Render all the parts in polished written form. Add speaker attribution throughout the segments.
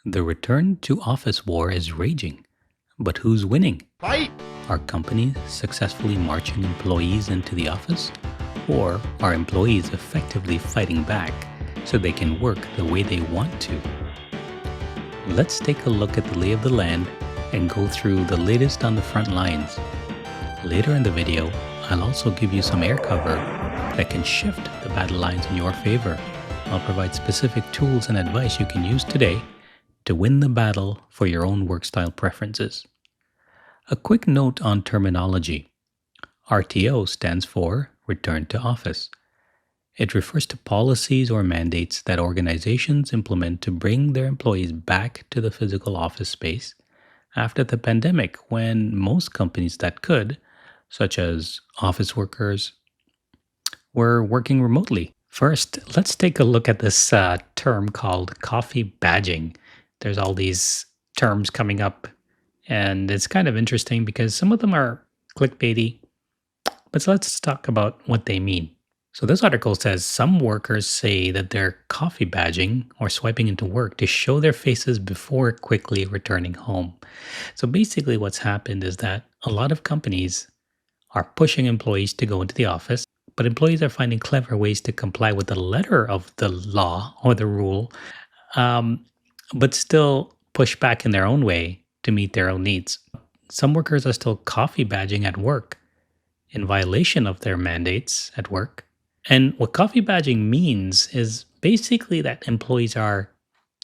Speaker 1: The return to office war is raging, but who's winning?
Speaker 2: Fight!
Speaker 1: Are companies successfully marching employees into the office? Or are employees effectively fighting back so they can work the way they want to? Let's take a look at the lay of the land and go through the latest on the front lines. Later in the video, I'll also give you some air cover that can shift the battle lines in your favor. I'll provide specific tools and advice you can use today to win the battle for your own work style preferences. A quick note on terminology. RTO stands for Return to Office. It refers to policies or mandates that organizations implement to bring their employees back to the physical office space after the pandemic, when most companies that could, such as office workers, were working remotely. First, let's take a look at this term called coffee badging. There's all these terms coming up, and it's kind of interesting because some of them are clickbaity, but let's talk about what they mean. So this article says some workers say that they're coffee badging or swiping into work to show their faces before quickly returning home. So basically what's happened is that a lot of companies are pushing employees to go into the office, but employees are finding clever ways to comply with the letter of the law or the rule, but still push back in their own way to meet their own needs. Some workers are still coffee badging at work in violation of their mandates at work. And what coffee badging means is basically that employees are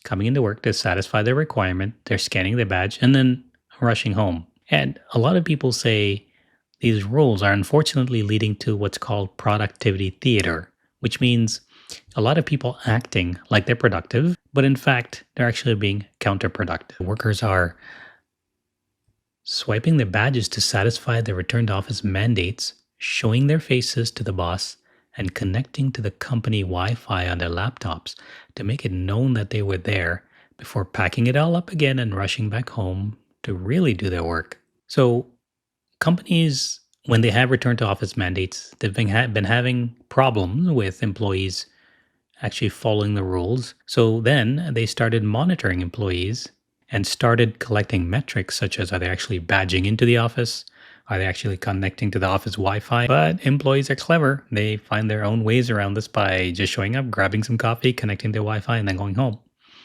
Speaker 1: coming into work to satisfy their requirement, they're scanning their badge, and then rushing home. And a lot of people say these rules are unfortunately leading to what's called productivity theater, which means a lot of people acting like they're productive, but in fact, they're actually being counterproductive. Workers are swiping their badges to satisfy their return to office mandates, showing their faces to the boss, and connecting to the company Wi-Fi on their laptops to make it known that they were there before packing it all up again and rushing back home to really do their work. So companies, when they have return to office mandates, they've been having problems with employees actually following the rules. So then they started monitoring employees and started collecting metrics such as, are they actually badging into the office? Are they actually connecting to the office Wi-Fi? But employees are clever. They find their own ways around this by just showing up, grabbing some coffee, connecting to Wi-Fi, and then going home.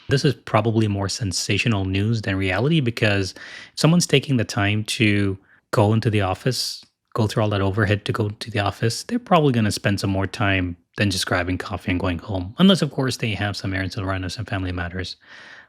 Speaker 1: This is probably more sensational news than reality, because if someone's taking the time to go into the office, go through all that overhead to go to the office, they're probably going to spend some more time than just grabbing coffee and going home. Unless, of course, they have some errands to run or some family matters.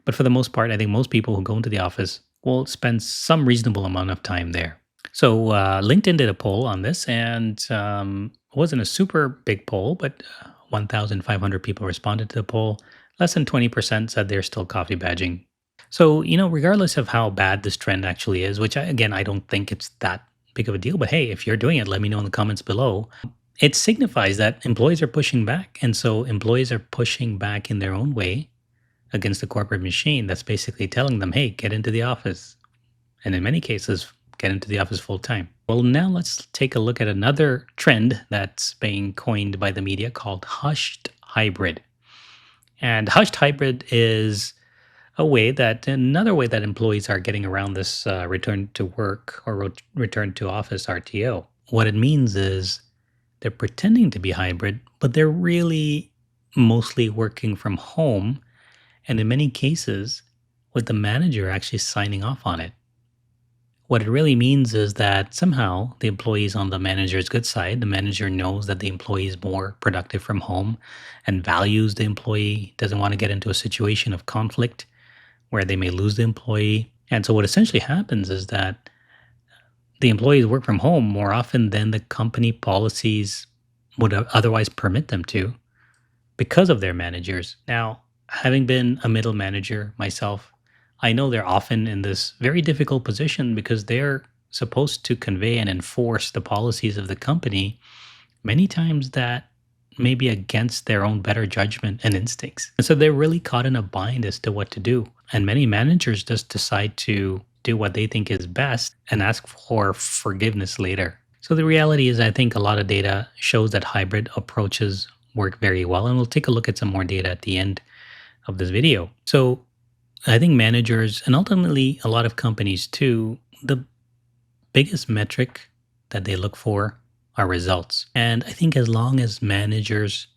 Speaker 1: But for the most part, I think most people who go into the office will spend some reasonable amount of time there. So LinkedIn did a poll on this, and it wasn't a super big poll, but 1,500 people responded to the poll. Less than 20% said they're still coffee badging. So, regardless of how bad this trend actually is, which I don't think it's that big of a deal, but hey, if you're doing it, let me know in the comments below. It signifies that employees are pushing back. And so employees are pushing back in their own way against the corporate machine that's basically telling them, hey, get into the office. And in many cases, get into the office full time. Well, now let's take a look at another trend that's being coined by the media called hushed hybrid. And hushed hybrid is another way that employees are getting around this return to work or return to office RTO. What it means is they're pretending to be hybrid, but they're really mostly working from home, and in many cases, with the manager actually signing off on it. What it really means is that somehow the employee is on the manager's good side. The manager knows that the employee is more productive from home and values the employee, doesn't want to get into a situation of conflict where they may lose the employee. And so what essentially happens is that the employees work from home more often than the company policies would otherwise permit them to because of their managers. Now, having been a middle manager myself, I know they're often in this very difficult position because they're supposed to convey and enforce the policies of the company, many times that may be against their own better judgment and instincts. And so they're really caught in a bind as to what to do. And many managers just decide to do what they think is best and ask for forgiveness later. So the reality is, I think a lot of data shows that hybrid approaches work very well. And we'll take a look at some more data at the end of this video. So I think managers and ultimately a lot of companies too, the biggest metric that they look for are results. And I think as long as managers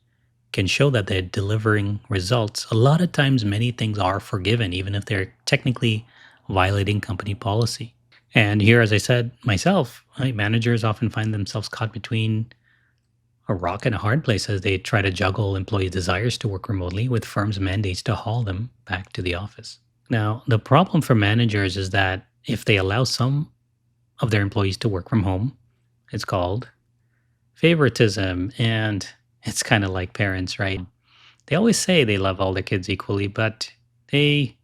Speaker 1: can show that they're delivering results, a lot of times many things are forgiven, even if they're technically violating company policy. And here, as I said myself, right, managers often find themselves caught between a rock and a hard place as they try to juggle employee desires to work remotely with firms' mandates to haul them back to the office. Now, the problem for managers is that if they allow some of their employees to work from home, it's called favoritism. And it's kind of like parents, right? They always say they love all their kids equally, but they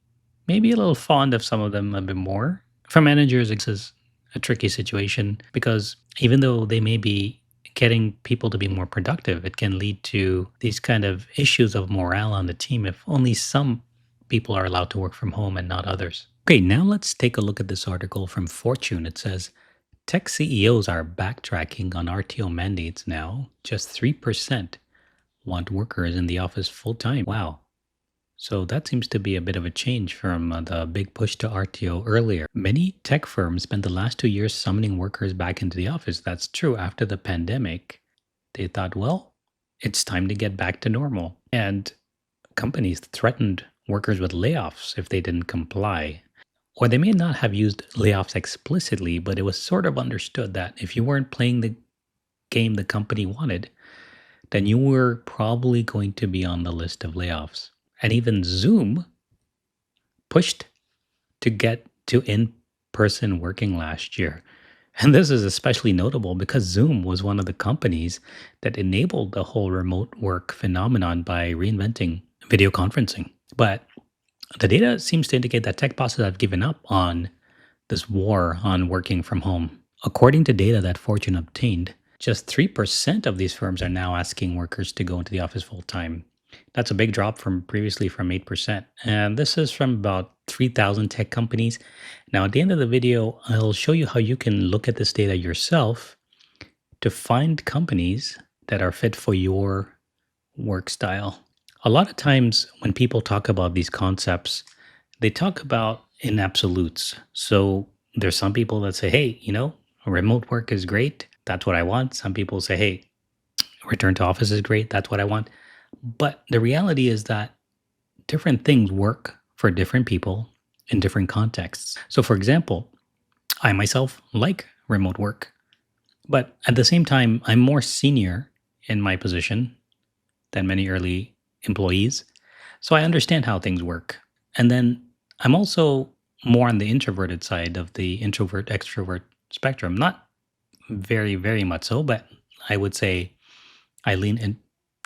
Speaker 1: may be a little fond of some of them a bit more. For managers, this is a tricky situation because even though they may be getting people to be more productive, it can lead to these kind of issues of morale on the team if only some people are allowed to work from home and not others. Okay, now let's take a look at this article from Fortune. It says tech CEOs are backtracking on RTO mandates now. Just 3% want workers in the office full time. Wow. So that seems to be a bit of a change from the big push to RTO earlier. Many tech firms spent the last 2 years summoning workers back into the office. That's true. After the pandemic, they thought, well, it's time to get back to normal. And companies threatened workers with layoffs if they didn't comply. Or they may not have used layoffs explicitly, but it was sort of understood that if you weren't playing the game the company wanted, then you were probably going to be on the list of layoffs. And even Zoom pushed to get to in person working last year. And this is especially notable because Zoom was one of the companies that enabled the whole remote work phenomenon by reinventing video conferencing. But the data seems to indicate that tech bosses have given up on this war on working from home. According to data that Fortune obtained, just 3% of these firms are now asking workers to go into the office full time. That's a big drop from previously from 8%. And this is from about 3,000 tech companies. Now, at the end of the video, I'll show you how you can look at this data yourself to find companies that are fit for your work style. A lot of times when people talk about these concepts, they talk about in absolutes. So there's some people that say, hey, remote work is great. That's what I want. Some people say, hey, return to office is great. That's what I want. But the reality is that different things work for different people in different contexts. So, for example, I myself like remote work, but at the same time, I'm more senior in my position than many early employees. So, I understand how things work. And then I'm also more on the introverted side of the introvert extrovert spectrum. Not very, very much so, but I would say I lean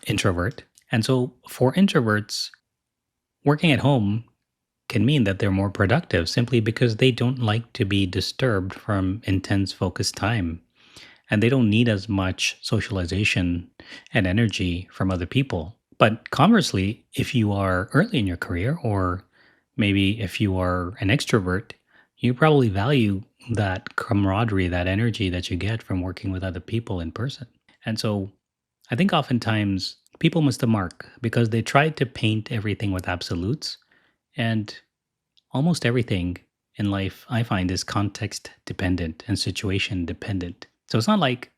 Speaker 1: introvert. And so for introverts, working at home can mean that they're more productive simply because they don't like to be disturbed from intense focused time. And they don't need as much socialization and energy from other people. But conversely, if you are early in your career, or maybe if you are an extrovert, you probably value that camaraderie, that energy that you get from working with other people in person. And so I think oftentimes people miss the mark because they try to paint everything with absolutes. And almost everything in life, I find, is context dependent and situation dependent. So it's not like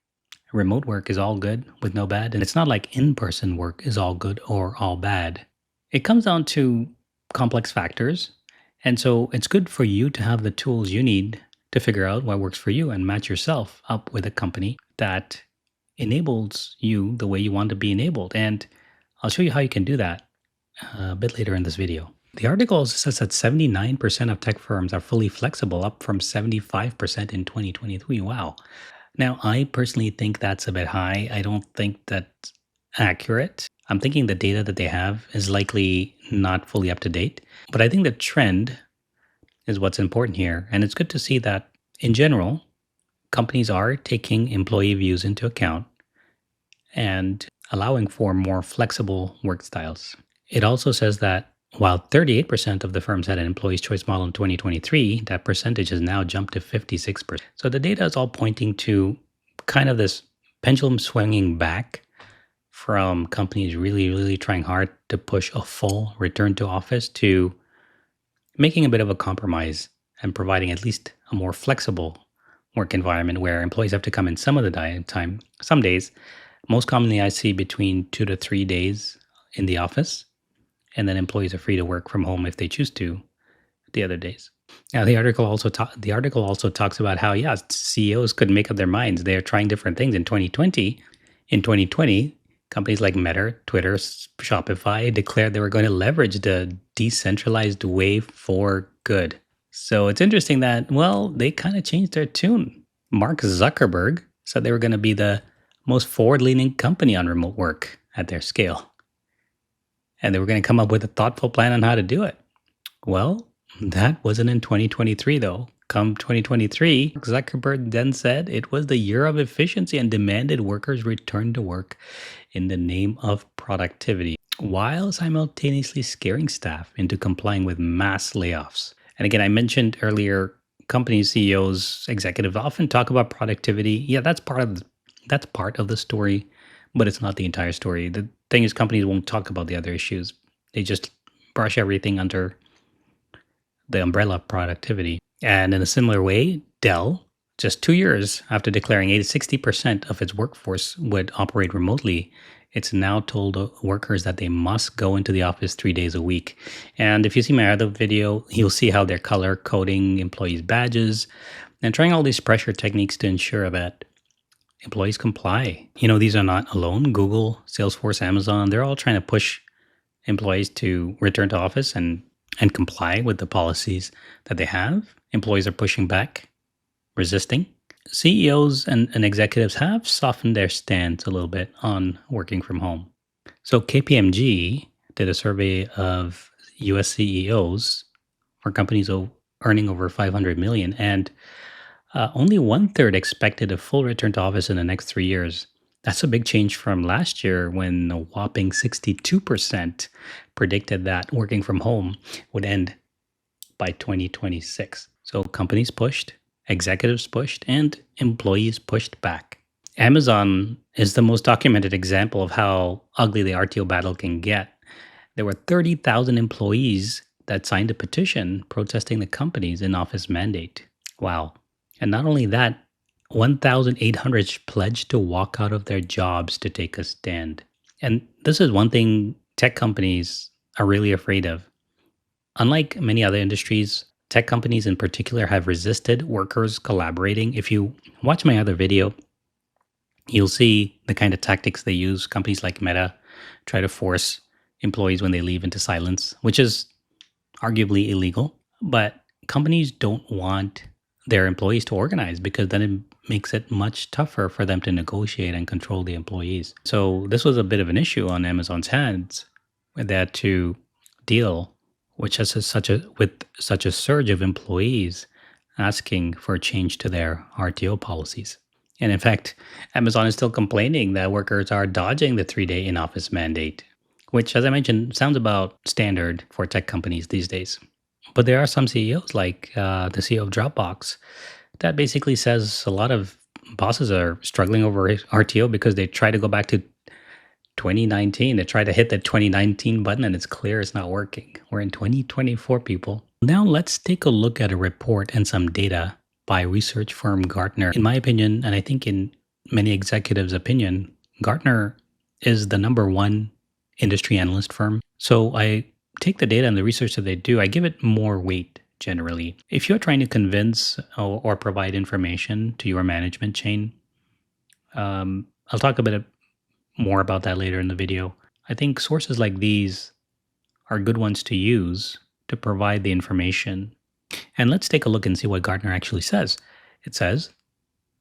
Speaker 1: remote work is all good with no bad. And it's not like in person work is all good or all bad. It comes down to complex factors. And so it's good for you to have the tools you need to figure out what works for you and match yourself up with a company that enables you the way you want to be enabled. And I'll show you how you can do that a bit later in this video. The article also says that 79% of tech firms are fully flexible, up from 75% in 2023. Wow. Now, I personally think that's a bit high. I don't think that's accurate. I'm thinking the data that they have is likely not fully up to date. But I think the trend is what's important here. And it's good to see that in general, companies are taking employee views into account and allowing for more flexible work styles. It also says that while 38% of the firms had an employee's choice model in 2023, that percentage has now jumped to 56%. So the data is all pointing to kind of this pendulum swinging back from companies really, really trying hard to push a full return to office to making a bit of a compromise and providing at least a more flexible work environment where employees have to come in some of the time, some days. Most commonly, I see between 2 to 3 days in the office, and then employees are free to work from home if they choose to the other days. Now, the article also talks about how CEOs could make up their minds. They are trying different things in 2020. In 2020, companies like Meta, Twitter, Shopify declared they were going to leverage the decentralized way for good. So it's interesting that, well, they kind of changed their tune. Mark Zuckerberg said they were going to be the most forward-leaning company on remote work at their scale. And they were going to come up with a thoughtful plan on how to do it. Well, that wasn't in 2023, though. Come 2023, Zuckerberg then said it was the year of efficiency and demanded workers return to work in the name of productivity, while simultaneously scaring staff into complying with mass layoffs. And again, I mentioned earlier, company CEOs, executives often talk about productivity. Yeah, that's part of the story, but it's not the entire story. The thing is, companies won't talk about the other issues. They just brush everything under the umbrella of productivity. And in a similar way, Dell, just 2 years after declaring 60% of its workforce would operate remotely, it's now told workers that they must go into the office 3 days a week. And if you see my other video, you'll see how they're color coding employees' badges and trying all these pressure techniques to ensure that employees comply. These are not alone. Google, Salesforce, Amazon, they're all trying to push employees to return to office and comply with the policies that they have. Employees are pushing back, resisting. CEOs and executives have softened their stance a little bit on working from home. So KPMG did a survey of US CEOs for companies earning over 500 million, and only one third expected a full return to office in the next 3 years. That's a big change from last year when a whopping 62% predicted that working from home would end by 2026. So companies pushed, executives pushed, and employees pushed back. Amazon is the most documented example of how ugly the RTO battle can get. There were 30,000 employees that signed a petition protesting the company's in-office mandate. Wow. And not only that, 1,800 pledged to walk out of their jobs to take a stand. And this is one thing tech companies are really afraid of. Unlike many other industries, tech companies in particular have resisted workers collaborating. If you watch my other video, you'll see the kind of tactics they use. Companies like Meta try to force employees when they leave into silence, which is arguably illegal. But companies don't want their employees to organize because then it makes it much tougher for them to negotiate and control the employees. So this was a bit of an issue on Amazon's hands with that to deal with such a surge of employees asking for a change to their RTO policies. And in fact, Amazon is still complaining that workers are dodging the 3-day in-office mandate, which, as I mentioned, sounds about standard for tech companies these days. But there are some CEOs, like the CEO of Dropbox, that basically says a lot of bosses are struggling over RTO because they try to go back to 2019. They try to hit the 2019 button and it's clear it's not working. We're in 2024, people. Now let's take a look at a report and some data by research firm Gartner. In my opinion, and I think in many executives' opinion, Gartner is the number one industry analyst firm. So I take the data and the research that they do, I give it more weight generally. If you're trying to convince or provide information to your management chain, I'll talk a bit more about that later in the video. I think sources like these are good ones to use to provide the information. And let's take a look and see what Gartner actually says. It says,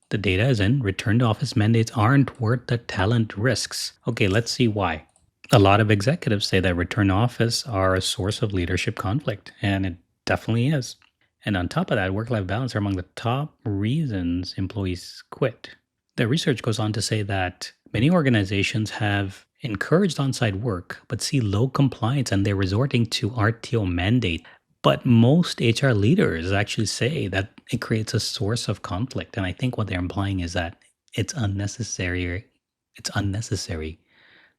Speaker 1: the data is in, return to office mandates aren't worth the talent risks. Okay, let's see why. A lot of executives say that return to office are a source of leadership conflict, and it definitely is. And on top of that, work-life balance are among the top reasons employees quit. The research goes on to say that many organizations have encouraged on-site work, but see low compliance and they're resorting to RTO mandate. But most HR leaders actually say that it creates a source of conflict. And I think what they're implying is that it's unnecessary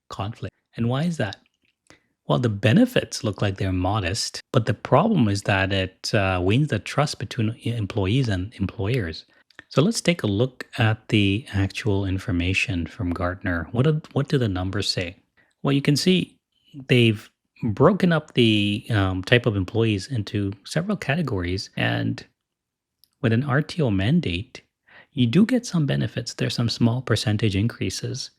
Speaker 1: conflict. And why is that? Well, the benefits look like they're modest, but the problem is that it weakens the trust between employees and employers. So let's take a look at the actual information from Gartner. What do the numbers say? Well, you can see they've broken up the type of employees into several categories, and with an RTO mandate, you do get some benefits. There's some small percentage increases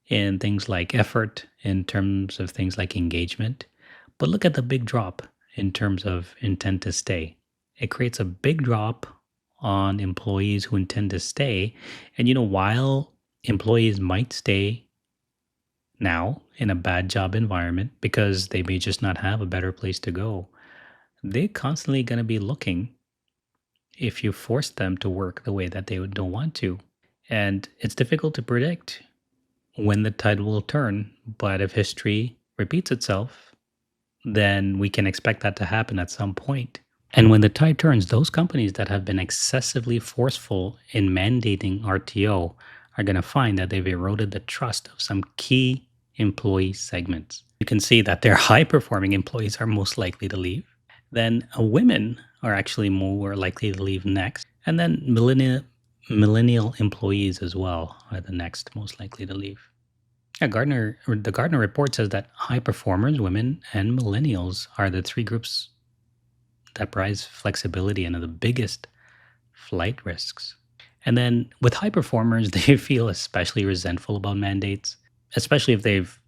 Speaker 1: in things like effort, in terms of things like engagement. But look at the big drop in terms of intent to stay. It creates a big drop on employees who intend to stay. And while employees might stay now in a bad job environment because they may just not have a better place to go, they're constantly going to be looking if you force them to work the way that they don't want to. And it's difficult to predict when the tide will turn. But if history repeats itself, then we can expect that to happen at some point. And when the tide turns, those companies that have been excessively forceful in mandating RTO are going to find that they've eroded the trust of some key employee segments. You can see that their high performing employees are most likely to leave. Then women are actually more likely to leave next. And then millennial employees as well are the next most likely to leave. Yeah, the Gartner report says that high performers, women, and millennials are the three groups that prize flexibility and are the biggest flight risks. And then with high performers, they feel especially resentful about mandates, especially if they've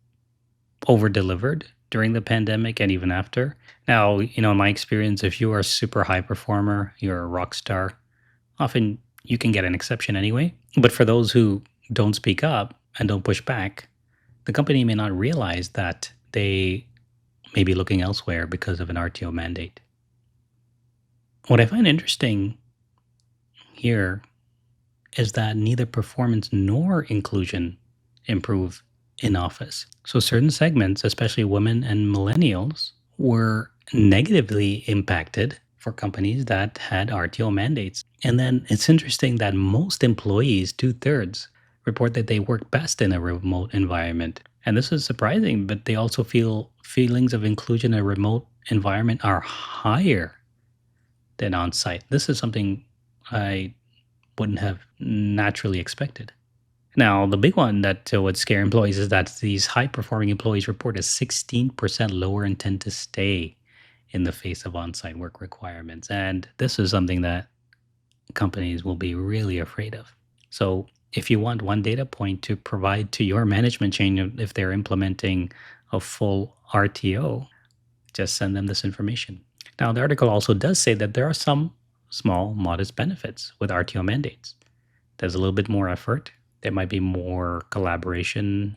Speaker 1: over delivered during the pandemic and even after. Now, in my experience, if you are a super high performer, you're a rock star, often you can get an exception anyway. But for those who don't speak up and don't push back, the company may not realize that they may be looking elsewhere because of an RTO mandate. What I find interesting here is that neither performance nor inclusion improve in office. So certain segments, especially women and millennials, were negatively impacted for companies that had RTO mandates. And then it's interesting that most employees, two-thirds, report that they work best in a remote environment. And this is surprising, but they also feel feelings of inclusion in a remote environment are higher than on site. This is something I wouldn't have naturally expected. Now, the big one that would scare employees is that these high performing employees report a 16% lower intent to stay in the face of on site work requirements. And this is something that companies will be really afraid of. So, if you want one data point to provide to your management chain, if they're implementing a full RTO, just send them this information. Now, the article also does say that there are some small, modest benefits with RTO mandates. There's a little bit more effort. There might be more collaboration,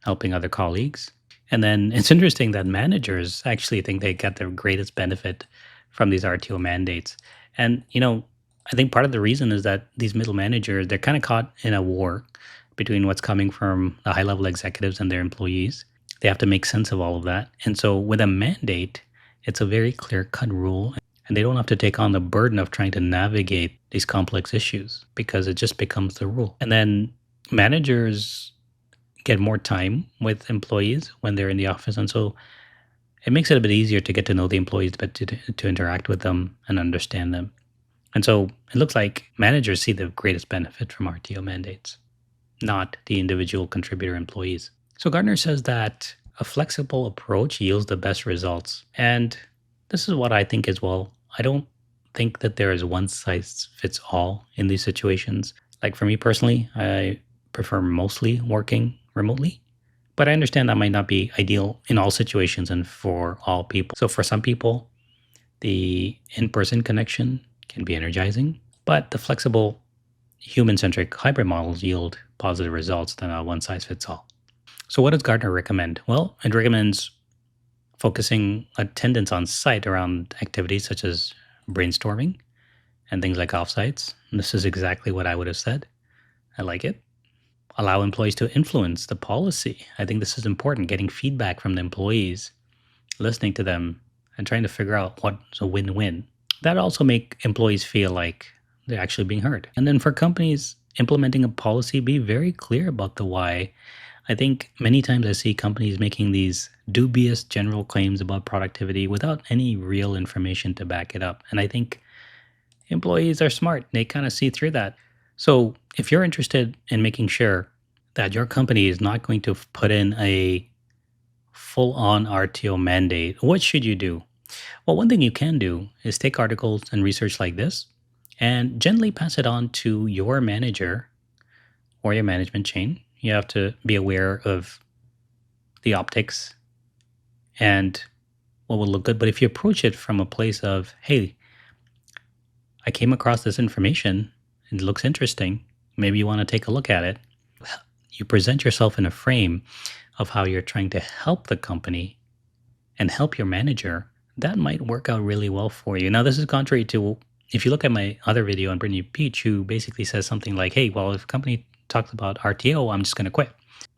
Speaker 1: helping other colleagues. And then it's interesting that managers actually think they get the greatest benefit from these RTO mandates. And, I think part of the reason is that these middle managers, they're kind of caught in a war between what's coming from the high level executives and their employees. They have to make sense of all of that. And so with a mandate, it's a very clear cut rule. And they don't have to take on the burden of trying to navigate these complex issues because it just becomes the rule. And then managers get more time with employees when they're in the office. And so it makes it a bit easier to get to know the employees, but to interact with them and understand them. And so it looks like managers see the greatest benefit from RTO mandates, not the individual contributor employees. So Gartner says that a flexible approach yields the best results. And this is what I think as well. I don't think that there is one size fits all in these situations. Like for me personally, I prefer mostly working remotely, but I understand that might not be ideal in all situations and for all people. So for some people, the in-person connection can be energizing, but the flexible human-centric hybrid models yield positive results than a one-size-fits-all. So what does Gartner recommend? Well, it recommends focusing attendance on site around activities such as brainstorming and things like offsites. And this is exactly what I would have said. I like it. Allow employees to influence the policy. I think this is important, getting feedback from the employees, listening to them, and trying to figure out what's a win-win. That also make employees feel like they're actually being heard. And then for companies implementing a policy, be very clear about the why. I think many times I see companies making these dubious general claims about productivity without any real information to back it up. And I think employees are smart. They kind of see through that. So if you're interested in making sure that your company is not going to put in a full on RTO mandate, what should you do? Well, one thing you can do is take articles and research like this and gently pass it on to your manager or your management chain. You have to be aware of the optics and what will look good. But if you approach it from a place of, hey, I came across this information, it looks interesting, maybe you want to take a look at it, you present yourself in a frame of how you're trying to help the company and help your manager, that might work out really well for you. Now, this is contrary to if you look at my other video on Brittany Peach, who basically says something like, hey, well, if a company talks about RTO, I'm just going to quit.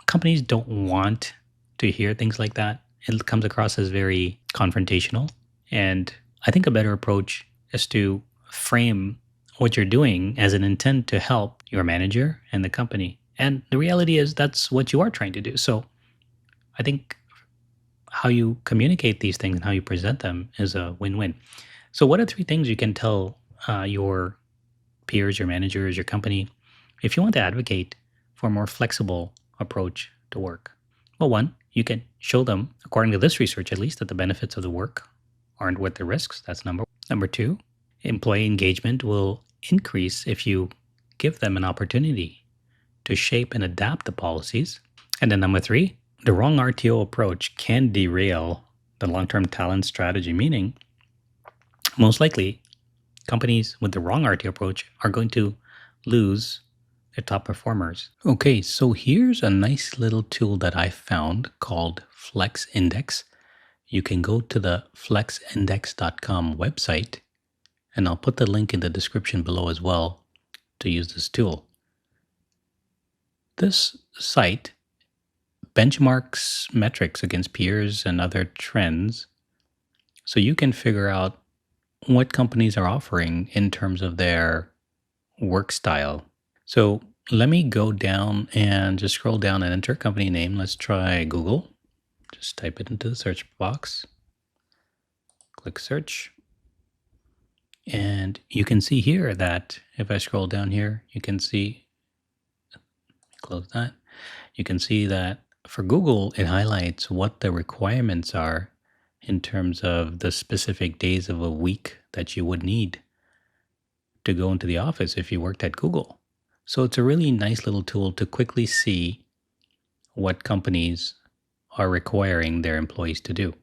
Speaker 1: Companies don't want to hear things like that. It comes across as very confrontational. And I think a better approach is to frame what you're doing as an intent to help your manager and the company. And the reality is that's what you are trying to do. So I think how you communicate these things and how you present them is a win-win. So what are three things you can tell your peers, your managers, your company, if you want to advocate for a more flexible approach to work? Well, one, you can show them, according to this research at least, that the benefits of the work aren't worth the risks. That's number one. Number two, employee engagement will increase if you give them an opportunity to shape and adapt the policies. And then number three, the wrong RTO approach can derail the long-term talent strategy, meaning most likely companies with the wrong RTO approach are going to lose their top performers. Okay, so here's a nice little tool that I found called Flex Index. You can go to the flexindex.com website, and I'll put the link in the description below as well to use this tool. This site benchmarks metrics against peers and other trends so you can figure out what companies are offering in terms of their work style. So let me go down and just scroll down and enter company name. Let's try Google. Just type it into the search box. Click search. And you can see here that if I scroll down here, you can see, close that. You can see that for Google, it highlights what the requirements are in terms of the specific days of a week that you would need to go into the office if you worked at Google. So it's a really nice little tool to quickly see what companies are requiring their employees to do.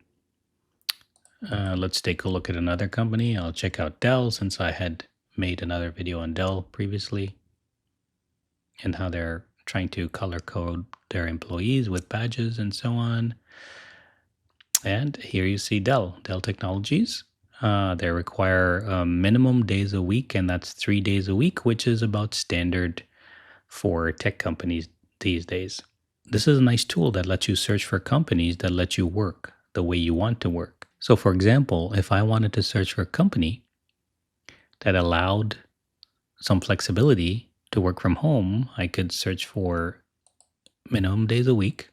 Speaker 1: Let's take a look at another company. I'll check out Dell since I had made another video on Dell previously and how they're trying to color code their employees with badges and so on. And here you see Dell Technologies. They require minimum days a week, and that's 3 days a week, which is about standard for tech companies these days. This is a nice tool that lets you search for companies that let you work the way you want to work. So for example, if I wanted to search for a company that allowed some flexibility to work from home, I could search for minimum days a week.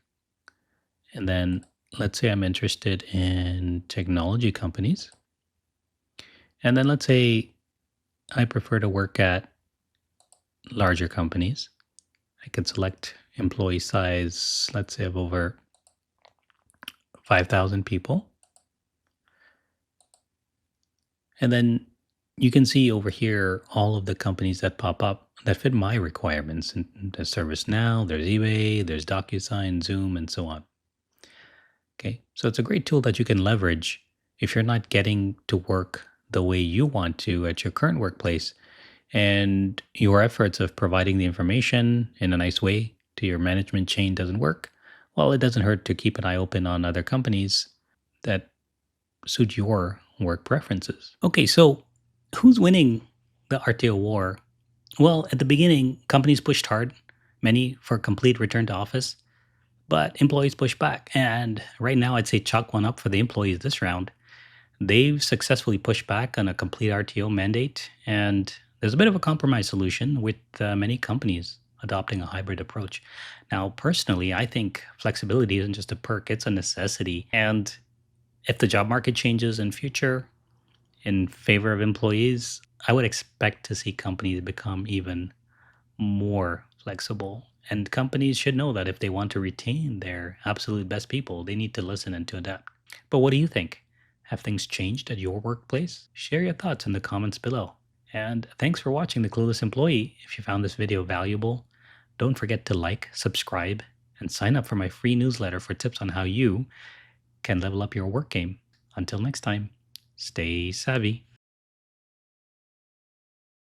Speaker 1: And then let's say I'm interested in technology companies. And then let's say I prefer to work at larger companies. I could select employee size, let's say of over 5,000 people. And then you can see over here all of the companies that pop up that fit my requirements. And there's ServiceNow, there's eBay, there's DocuSign, Zoom, and so on. Okay, so it's a great tool that you can leverage if you're not getting to work the way you want to at your current workplace, and your efforts of providing the information in a nice way to your management chain doesn't work. Well, it doesn't hurt to keep an eye open on other companies that suit your work preferences. Okay, so who's winning the RTO war? Well, at the beginning, companies pushed hard, many for complete return to office, but employees pushed back. And right now, I'd say chalk one up for the employees this round. They've successfully pushed back on a complete RTO mandate, and there's a bit of a compromise solution with many companies adopting a hybrid approach. Now, personally, I think flexibility isn't just a perk, it's a necessity. And if the job market changes in future in favor of employees, I would expect to see companies become even more flexible. And companies should know that if they want to retain their absolute best people, they need to listen and to adapt. But what do you think? Have things changed at your workplace? Share your thoughts in the comments below. And thanks for watching The Clueless Employee. If you found this video valuable, don't forget to like, subscribe, and sign up for my free newsletter for tips on how you can level up your work game. Until next time, stay savvy.